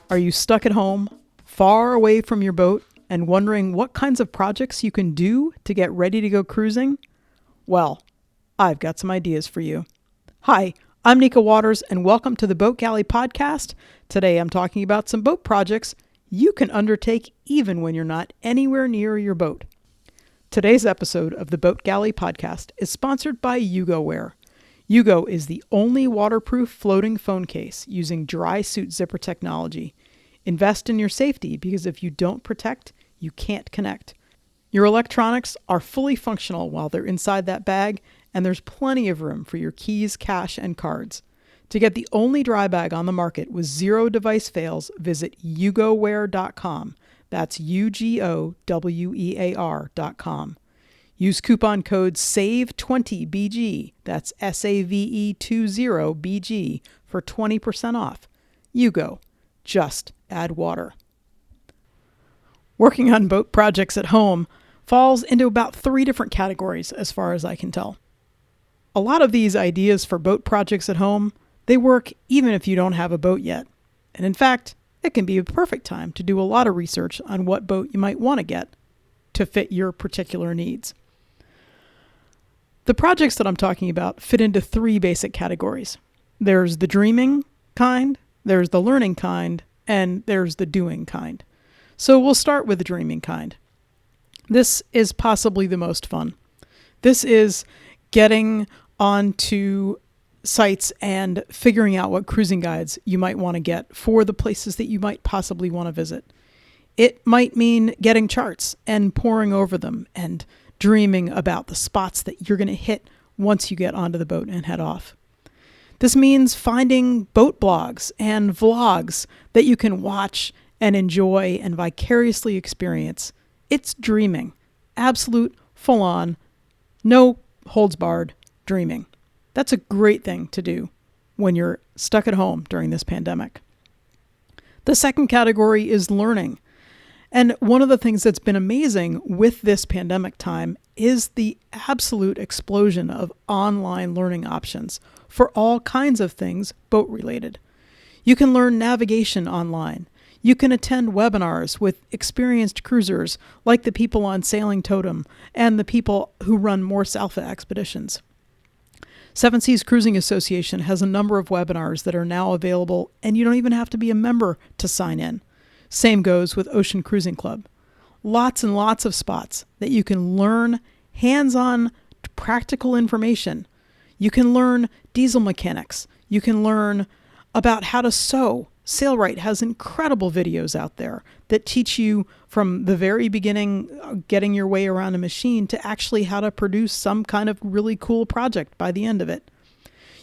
Are you stuck at home, far away from your boat, and wondering what kinds of projects you can do to get ready to go cruising? Well, I've got some ideas for you. Hi, I'm Nika Waters, and welcome to the Boat Galley Podcast. Today I'm talking about some boat projects you can undertake even when you're not anywhere near your boat. Today's episode of the Boat Galley Podcast is sponsored by YugoWear. Yugo is the only waterproof floating phone case using dry suit zipper technology. Invest in your safety because if you don't protect, you can't connect. Your electronics are fully functional while they're inside that bag, and there's plenty of room for your keys, cash, and cards. To get the only dry bag on the market with zero device fails, visit yugowear.com. That's UGOWEAR.com. Use coupon code SAVE20BG, that's SAVE20BG, for 20% off. Yugo, just add water. Working on boat projects at home falls into about 3 different categories as far as I can tell. A lot of these ideas for boat projects at home, they work even if you don't have a boat yet. And in fact, it can be a perfect time to do a lot of research on what boat you might want to get to fit your particular needs. The projects that I'm talking about fit into 3 basic categories. There's the dreaming kind, there's the learning kind, and there's the doing kind. So we'll start with the dreaming kind. This is possibly the most fun. This is getting onto sites and figuring out what cruising guides you might want to get for the places that you might possibly want to visit. It might mean getting charts and poring over them and dreaming about the spots that you're going to hit once you get onto the boat and head off. This means finding boat blogs and vlogs that you can watch and enjoy and vicariously experience. It's dreaming. Absolute, full-on, no holds barred dreaming. That's a great thing to do when you're stuck at home during this pandemic. The second category is learning. And one of the things that's been amazing with this pandemic time is the absolute explosion of online learning options for all kinds of things boat related. You can learn navigation online. You can attend webinars with experienced cruisers like the people on Sailing Totem and the people who run Morse Alpha expeditions. Seven Seas Cruising Association has a number of webinars that are now available, and you don't even have to be a member to sign in. Same goes with Ocean Cruising Club. Lots and lots of spots that you can learn hands-on practical information. You can learn diesel mechanics. You can learn about how to sew. Sailrite has incredible videos out there that teach you from the very beginning, getting your way around a machine, to actually how to produce some kind of really cool project by the end of it.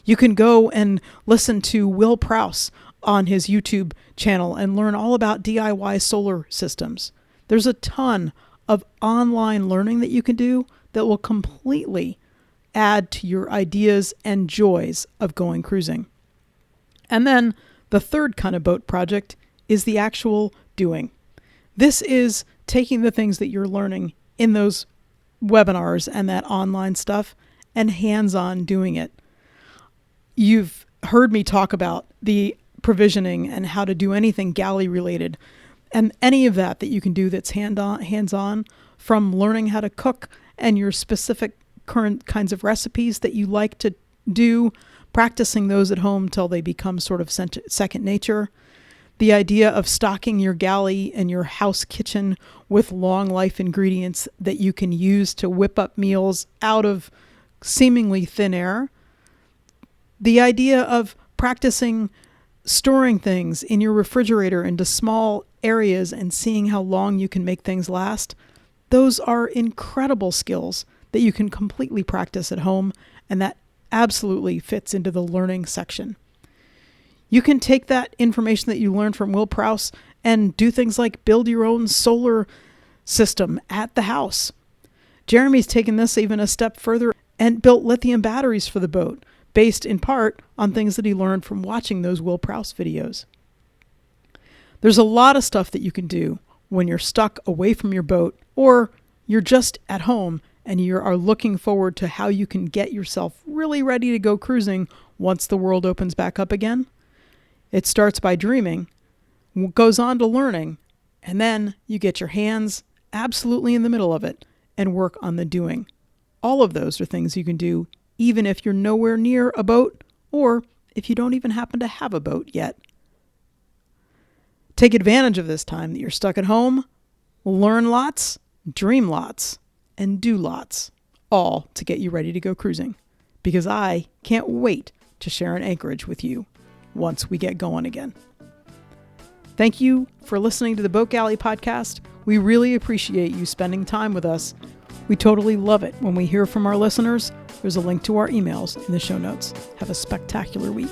You can go and listen to Will Prowse on his YouTube channel and learn all about DIY solar systems. There's a ton of online learning that you can do that will completely add to your ideas and joys of going cruising. And then the third kind of boat project is the actual doing. This is taking the things that you're learning in those webinars and that online stuff and hands-on doing it. You've heard me talk about the provisioning and how to do anything galley related, and any of that you can do that's hands-on, from learning how to cook and your specific current kinds of recipes that you like to do, practicing those at home till they become sort of second nature. The idea of stocking your galley and your house kitchen with long life ingredients that you can use to whip up meals out of seemingly thin air. The idea of practicing storing things in your refrigerator into small areas and seeing how long you can make things last. Those are incredible skills that you can completely practice at home, and that absolutely fits into the learning section. You can take that information that you learned from Will Prowse and do things like build your own solar system at the house. Jeremy's taken this even a step further and built lithium batteries for the boat, based in part on things that he learned from watching those Will Prowse videos. There's a lot of stuff that you can do when you're stuck away from your boat, or you're just at home and you are looking forward to how you can get yourself really ready to go cruising once the world opens back up again. It starts by dreaming. goes on to learning, and then you get your hands absolutely in the middle of it and work on the doing. All of those are things you can do even if you're nowhere near a boat or if you don't even happen to have a boat yet. Take advantage of this time that you're stuck at home, learn lots, dream lots, and do lots, all to get you ready to go cruising. Because I can't wait to share an anchorage with you once we get going again. Thank you for listening to the Boat Galley podcast. We really appreciate you spending time with us. We totally love it when we hear from our listeners. There's a link to our emails in the show notes. Have a spectacular week.